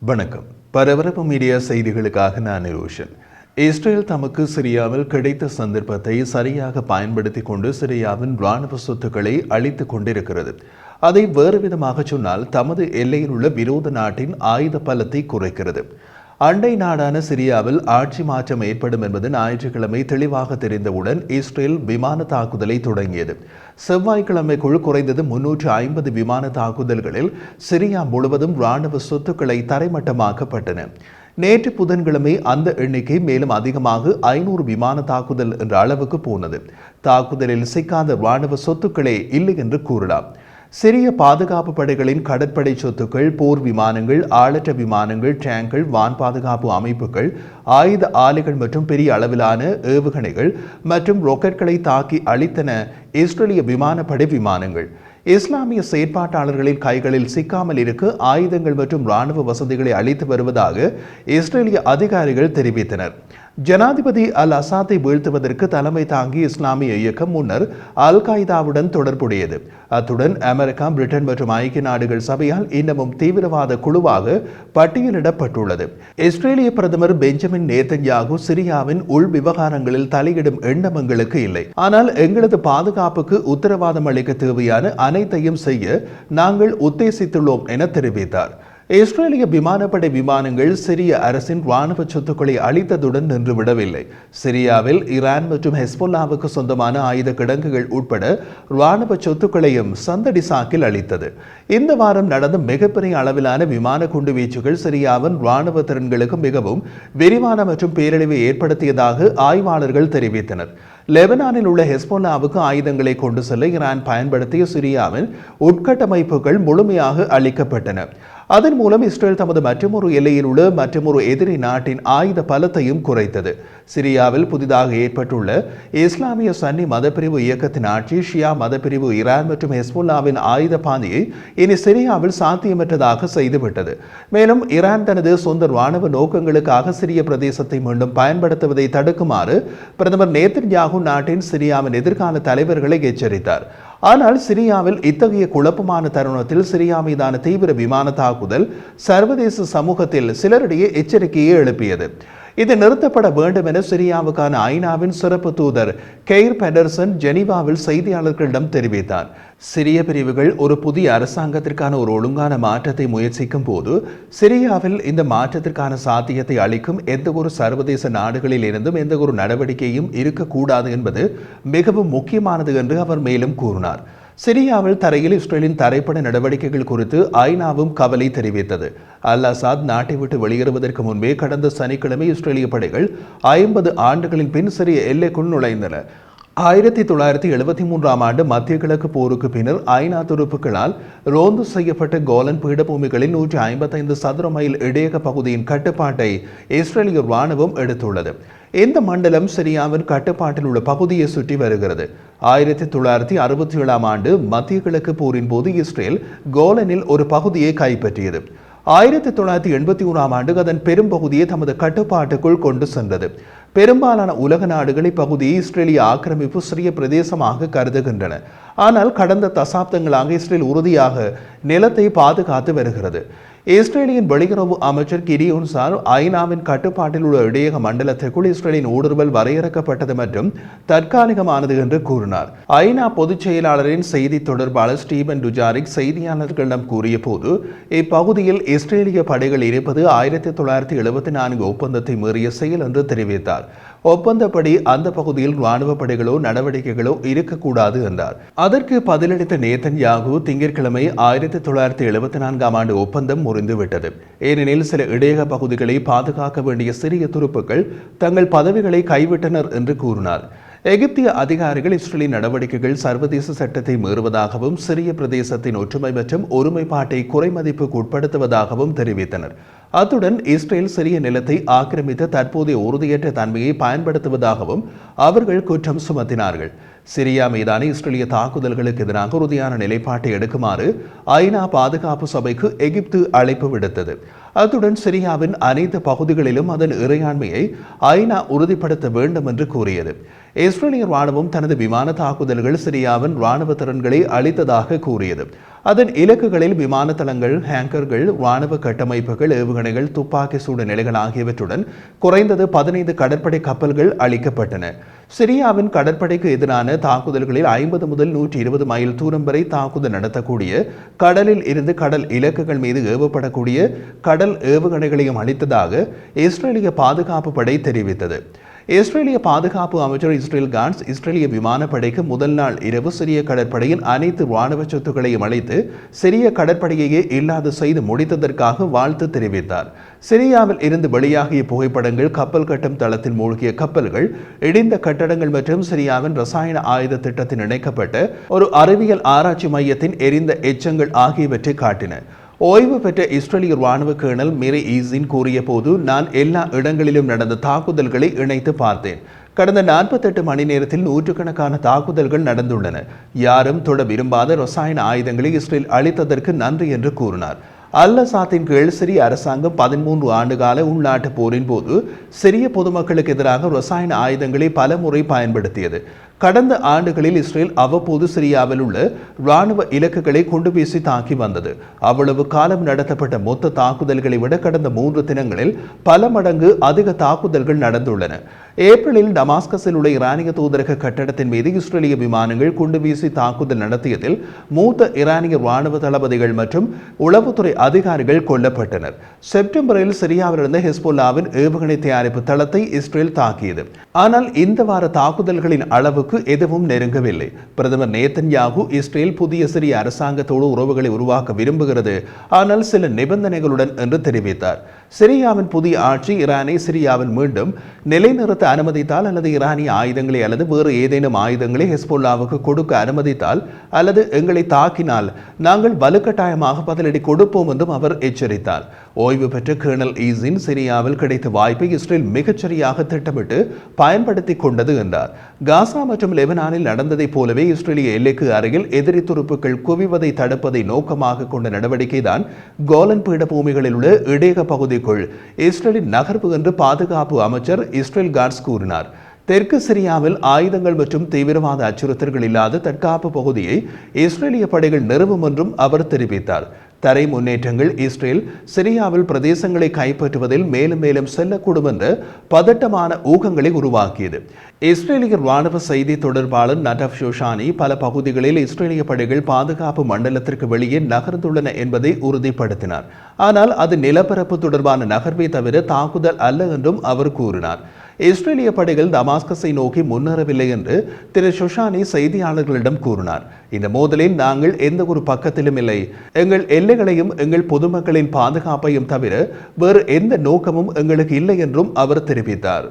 வணக்கம். பரபரப்பு மீடியா செய்திகளுக்காக நான் நிரோஷன். இஸ்ரேல் தமக்கு சிரியாவில் கிடைத்த சந்தர்ப்பத்தை சரியாக பயன்படுத்திக் கொண்டு சிரியாவின் இராணுவ சொத்துக்களை அழித்துக் கொண்டிருக்கிறது. அதை வேறு விதமாக சொன்னால் தமது எல்லையில் உள்ள விரோத நாட்டின் ஆயுத பலத்தை குறைக்கிறது. அண்டை நாடான சிரியாவில் ஆட்சி மாற்றம் ஏற்படும் என்பது ஞாயிற்றுக்கிழமை தெளிவாக தெரிந்தவுடன் இஸ்ரேல் விமான தாக்குதலை தொடங்கியது. செவ்வாய்க்கிழமைக்குள் குறைந்தது 350 விமான தாக்குதல்களில் சிரியா முழுவதும் இராணுவ சொத்துக்களை தரைமட்டமாக்கப்பட்டன. நேற்று புதன்கிழமை அந்த எண்ணிக்கை மேலும் அதிகமாக 500 விமான தாக்குதல் என்ற அளவுக்கு போனது. தாக்குதலில் சிக்காத இராணுவ சொத்துக்களே இல்லை என்று கூறலாம். சிரிய பாதுகாப்பு படைகளின் கடற்படை சொத்துக்கள், போர் விமானங்கள், ஆளற்ற விமானங்கள், டேங்கள், வான் பாதுகாப்பு அமைப்புகள், ஆயுத ஆலைகள் மற்றும் பெரிய அளவிலான ஏவுகணைகள் மற்றும் ராக்கெட்களை தாக்கி அழித்தன இஸ்ரேலிய விமானப்படை விமானங்கள். இஸ்லாமிய செயற்பாட்டாளர்களின் கைகளில் சிக்காமல் இருக்க ஆயுதங்கள் மற்றும் இராணுவ வசதிகளை அளித்து வருவதாக இஸ்ரேலிய அதிகாரிகள் தெரிவித்தனர். ஜனாதிபதி அல் அசாத்தை வீழ்த்துவதற்கு தலைமை தாங்கி இஸ்லாமிய இயக்கம் முன்னர் அல் காய்தாவுடன் தொடர்புடையது. அத்துடன் அமெரிக்கா, பிரிட்டன் மற்றும் ஐக்கிய நாடுகள் சபையால் இன்னமும் தீவிரவாத குழுவாக பட்டியலிடப்பட்டுள்ளது. இஸ்ரேலிய பிரதமர் பெஞ்சமின் நேதன்யாகு சிரியாவின் உள் விவகாரங்களில் தலையிடும் எண்ணம் எங்களுக்கு இல்லை, ஆனால் எங்களது பாதுகாப்புக்கு உத்தரவாதம் அளிக்க தேவையான அனைத்தையும் செய்ய நாங்கள் உத்தேசித்துள்ளோம் என தெரிவித்தார். இஸ்ரேலிய விமானப்படை விமானங்கள் சிரிய அரசின் இராணுவ சொத்துக்களை அழித்ததுடன் நின்றுவிடவில்லை. சிரியாவில் ஈரான் மற்றும் ஹெஸ்போல்லாவுக்கு சொந்தமான ஆயுத கிடங்குகள் உட்பட இராணுவ சொத்துக்களையும் சந்தடி சாக்கில் அளித்தது. இந்த வாரம் நடந்த மிகப்பெரிய அளவிலான விமான குண்டுவீச்சுகள் சிரியாவின் இராணுவ திறன்களுக்கு மிகவும் விரிவான மற்றும் பேரழிவை ஏற்படுத்தியதாக ஆய்வாளர்கள் தெரிவித்தனர். லெபனானில் உள்ள ஹெஸ்போல்லாவுக்கு ஆயுதங்களை கொண்டு செல்ல ஈரான் பயன்படுத்திய சிரியாவின் உட்கட்டமைப்புகள் முழுமையாக அளிக்கப்பட்டன. அதன் மூலம் இஸ்ரேல் தமது மற்றொரு எல்லையில் உள்ள மற்றொரு எதிரி நாட்டின் ஆயுத பலத்தையும் குறைத்தது. சிரியாவில் புதிதாக ஏற்பட்டுள்ள இஸ்லாமிய சன்னி மதப்பிரிவு இயக்கத்தின் ஆட்சி ஷியா மதப்பிரிவு ஈரான் மற்றும் ஹெஸ்போல்லாவின் ஆயுத பாணியை இனி சிரியாவில் சாத்தியமற்றதாக செய்துவிட்டது. மேலும் ஈரான் தனது சொந்த இராணுவ நோக்கங்களுக்காக சிரிய பிரதேசத்தை மீண்டும் பயன்படுத்துவதை தடுக்குமாறு பிரதமர் நேதன்யாகு நாட்டின் சிரியாவின் எதிர்கால தலைவர்களை எச்சரித்தார். ஆனால் சிரியாவில் இத்தகைய குழப்பமான தருணத்தில் சிரியா மீதான தீவிர விமான தாக்குதல் சர்வதேச சமூகத்தில் சிலரிடையே எச்சரிக்கையை எழுப்பியது. இது நிறுத்தப்பட வேண்டும் என சிரியாவுக்கான ஐநாவின் சிறப்பு தூதர் கெய்ர் பெடர்சன் ஜெனீவாவில் செய்தியாளர்களிடம் தெரிவித்தார். சிரிய பிரிவுகள் ஒரு புதிய அரசாங்கத்திற்கான ஒரு ஒழுங்கான மாற்றத்தை முயற்சிக்கும் போது சிரியாவில் இந்த மாற்றத்திற்கான சாத்தியத்தை அளிக்கும் எந்த ஒரு சர்வதேச நாடுகளில் இருந்தும் எந்த ஒரு நடவடிக்கையும் இருக்கக்கூடாது என்பது மிகவும் முக்கியமானது என்று அவர் மேலும் கூறினார். சிரியாவில் தரையில் இஸ்ரேலின் தரைப்பட நடவடிக்கைகள் குறித்து ஐநாவும் கவலை தெரிவித்தது. அல் அசாத் நாட்டை விட்டு வெளியேறுவதற்கு முன்பே கடந்த சனிக்கிழமை இஸ்ரேலிய படைகள் 50 ஆண்டுகளின் பின் சிரிய எல்லைக்குள் நுழைந்தன. 1973 ஆண்டு மத்திய கிழக்கு போருக்கு பின்னர் ஐநா துருப்புகளால் ரோந்து செய்யப்பட்ட கோலன் பீடபூமிகளின் 155 சதுர மைல் இடையக பகுதியின் கட்டுப்பாட்டை இஸ்ரேலிய இராணுவம் எடுத்துள்ளது. இந்த மண்டலம் சிரியாவின் கட்டுப்பாட்டில் உள்ள பகுதியை சுற்றி வருகிறது. 1967 ஆண்டு மத்திய கிழக்கு போரின் போது இஸ்ரேல் கோலனில் ஒரு பகுதியை கைப்பற்றியது. 1981 ஆண்டு அதன் பெரும் பகுதியை தமது கட்டுப்பாட்டுக்குள் கொண்டு சென்றது. பெரும்பாலான உலக நாடுகள் இப்பகுதியை இஸ்ரேலிய ஆக்கிரமிப்பு சிறிய பிரதேசமாக கருதுகின்றன. ஆனால் கடந்த தசாப்தங்களாக இஸ்ரேல் உறுதியாக நிலத்தை பாதுகாத்து வருகிறது. இஸ்ரேலியின் வெளியுறவு அமைச்சர் கிடியோன் சார் ஐநாவின் கட்டுப்பாட்டில் உள்ள இடையக மண்டலத்திற்குள் இஸ்ரேலின் ஊடுருவல் வரையறுக்கப்பட்டது மற்றும் தற்காலிகமானது என்று கூறினார். ஐநா பொதுச் செயலாளரின் செய்தி தொடர்பாளர் ஸ்டீபன் டுஜாரிக் செய்தியாளர்களிடம் கூறிய போது இப்பகுதியில் இஸ்ரேலிய படைகள் இருப்பது 1974 ஒப்பந்தத்தை மீறிய செயல் என்று தெரிவித்தார். ஒப்பந்தப்படி அந்த பகுதியில் இராணுவ படைகளோ நடவடிக்கைகளோ இருக்கக்கூடாது என்றார். அதற்கு பதிலளித்த நேதன்யாகு திங்கட்கிழமை 1974 ஆண்டு ஒப்பந்தம் முறிந்துவிட்டது, ஏனெனில் சில இடையக பகுதிகளை பாதுகாக்க வேண்டிய சிறிய துருப்புக்கள் தங்கள் பதவிகளை கைவிட்டனர் என்று கூறினார். எகிப்திய அதிகாரிகள் இஸ்ரேலின் நடவடிக்கைகள் சர்வதேச சட்டத்தை மீறுவதாகவும் சிறிய பிரதேசத்தின் ஒற்றுமை மற்றும் ஒருமைப்பாட்டை குறைமதிப்புக்கு உட்படுத்துவதாகவும் தெரிவித்தனர். அத்துடன் இஸ்ரேல் சிறிய நிலத்தை ஆக்கிரமித்த தற்போதைய உறுதியற்ற தன்மையை பயன்படுத்துவதாகவும் அவர்கள் குற்றம் சுமத்தினார்கள். சிரியா மீதான இஸ்ரேலிய தாக்குதல்களுக்கு எதிராக உறுதியான நிலைப்பாட்டை எடுக்குமாறு ஐநா பாதுகாப்பு சபைக்கு எகிப்து அழைப்பு விடுத்தது. அத்துடன் சிரியாவின் அனைத்து பகுதிகளிலும் அதன் இறையாண்மையை ஐநா உறுதிப்படுத்த வேண்டும் என்று கூறியது. இஸ்ரேலிய ராணுவம் தனது விமான தாக்குதல்கள் சிரியாவின் ராணுவ திறன்களை அளித்ததாக கூறியது. அதன் இலக்குகளில் விமான தளங்கள், ஹேங்கர்கள், ராணுவ கட்டமைப்புகள், ஏவுகணைகள், துப்பாக்கி சூடு நிலைகள் ஆகியவற்றுடன் குறைந்தது 15 கடற்படை கப்பல்கள் அளிக்கப்பட்டன. சிரியாவின் கடற்படைக்கு எதிரான தாக்குதல்களில் 50 முதல் 120 மைல் தூரம் வரை தாக்குதல் நடத்தக்கூடிய, கடலில் இருந்து கடல் இலக்குகள் மீது ஏவப்படக்கூடிய கடல் ஏவுகணைகளையும் அளித்ததாக இஸ்ரேலிய பாதுகாப்பு படை தெரிவித்தது. இஸ்ரேலிய பாதுகாப்பு அமைச்சர் இஸ்ரேல் காட்ஸ் இஸ்ரேலிய விமானப்படைக்கு முதல் நாள் இரவு சிரிய கடற்படையின் அனைத்து ராணுவ சொத்துக்களையும் அளித்து சிரிய கடற்படையையே இல்லாது செய்து முடித்ததற்காக வாழ்த்து தெரிவித்தார். சிரியாவில் இருந்து வெளியாகிய புகைப்படங்கள், கப்பல் கட்டும் தளத்தில் மூழ்கிய கப்பல்கள், இடிந்த கட்டடங்கள் மற்றும் சிரியாவின் ரசாயன ஆயுத திட்டத்தில் இணைக்கப்பட்ட ஒரு அறிவியல் ஆராய்ச்சி மையத்தின் எரிந்த எச்சங்கள் ஆகியவற்றை காட்டின. ஓய்வு பெற்ற இஸ்ரேலிய ராணுவ கேர்னல் மிரி ஈசின் கூறிய போது, நான் எல்லா இடங்களிலும் நடந்த தாக்குதல்களை இணைத்து பார்த்தேன். கடந்த 48 மணி நேரத்தில் நூற்றுக்கணக்கான தாக்குதல்கள் நடந்துள்ளன. யாரும் தொட விரும்பாத ரசாயன ஆயுதங்களை இஸ்ரேல் அளித்ததற்கு நன்றி என்று கூறினார். அல்-அசாத்தின் கீழ் சிரிய அரசாங்கம் 13 ஆண்டுகால உள்நாட்டு போரின் போது சிரிய பொதுமக்களுக்கு எதிராக ரசாயன ஆயுதங்களை பல முறை பயன்படுத்தியது. கடந்த ஆண்டுகளில் இஸ்ரேல் அவ்வப்போது சிரியாவில் உள்ள ராணுவ இலக்குகளை கொண்டு வீசி தாக்கி வந்தது. அவ்வளவு காலம் நடத்தப்பட்ட மொத்த தாக்குதல்களை விட கடந்த 3 தினங்களில் பல மடங்கு அதிக தாக்குதல்கள் நடந்துள்ளன. ஏப்ரலில் டமாஸ்கஸில் உள்ள ஈரானிய தூதரக கட்டடத்தின் மீது இஸ்ரேலிய விமானங்கள் குண்டு வீசி தாக்குதல் நடத்தியதில் மூத்த ஈரானிய ராணுவ தளபதிகள் மற்றும் உளவுத்துறை அதிகாரிகள் கொல்லப்பட்டனர். செப்டம்பரில் சிரியாவில் இருந்த ஹெஸ்போல்லாவின் ஏவுகணை தயாரிப்பு தளத்தை இஸ்ரேல் தாக்கியது. ஆனால் இந்த வார தாக்குதல்களின் அளவுக்கு எதுவும் நெருங்கவில்லை. பிரதமர் நேதன்யாகு இஸ்ரேல் புதிய சிரிய அரசாங்கத்தோடு உறவுகளை உருவாக்க விரும்புகிறது, ஆனால் சில நிபந்தனைகளுடன் என்று தெரிவித்தார். சிரியாவின் புதிய ஆட்சி ஈரானை சிரியாவில் மீண்டும் நிலைநிறுத்த அனுமதித்தால், அல்லது ஈரானிய ஆயுதங்களை அல்லது வேறு ஏதேனும் ஆயுதங்களை ஹெஸ்போல்லாவுக்கு கொடுக்க அனுமதித்தால், அல்லது எங்களை தாக்கினால் நாங்கள் வலுக்கட்டாயமாக பதிலடி கொடுப்போம் என்றும் அவர் எச்சரித்தார். ஓய்வு பெற்ற கேர்னல் ஈசின் சிரியாவில் கிடைத்த வாய்ப்பை இஸ்ரேல் மிகச்சரியாக திட்டமிட்டு பயன்படுத்திக் கொண்டது என்றார். காசா மற்றும் லெபனானில் நடந்ததைப் போலவே இஸ்ரேலிய எல்லைக்கு அருகில் எதிரி துருப்புக்கள் குவிவதை தடுப்பதை நோக்கமாக கொண்ட நடவடிக்கைதான் கோலன் பீடபூமிகளில் உள்ள இடையக பகுதிக்குள் இஸ்ரேலின் நகர்வு என்று பாதுகாப்பு அமைச்சர் இஸ்ரேல் காட்ஸ் கூறினார். தெற்கு சிரியாவில் ஆயுதங்கள் மற்றும் தீவிரவாத அச்சுறுத்தல்கள் இல்லாத தற்காப்பு பகுதியை இஸ்ரேலிய படைகள் நிறுவும் என்றும் அவர் தெரிவித்தார். தரை முன்னேற்றங்கள் இஸ்ரேல் சிரியாவில் பிரதேசங்களை கைப்பற்றுவதில் மேலும் மேலும் செல்லக்கூடும் என்ற பதட்டமான ஊகங்களை உருவாக்கியது. இஸ்ரேலிய ராணுவ செய்தி தொடர்பாளர் நடாப் ஷோஷானி பல பகுதிகளில் இஸ்ரேலிய படைகள் பாதுகாப்பு மண்டலத்திற்கு வெளியே நகர்ந்துள்ளன என்பதை உறுதிப்படுத்தினார். ஆனால் அது நிலப்பரப்பு தொடர்பான நகர்வை தவிர தாக்குதல் அல்ல என்றும் அவர் கூறினார். இஸ்ரேலிய படைகள் டமாஸ்கஸை நோக்கி முன்னேறவில்லை என்று திரு ஷோஷானி செய்தியாளர்களிடம் கூறினார். இந்த மோதலில் நாங்கள் எந்த ஒரு பக்கத்திலும் இல்லை. எங்கள் எல்லைகளையும் எங்கள் பொதுமக்களின் பாதுகாப்பையும் தவிர வேறு எந்த நோக்கமும் எங்களுக்கு இல்லை என்றும் அவர் தெரிவித்தார்.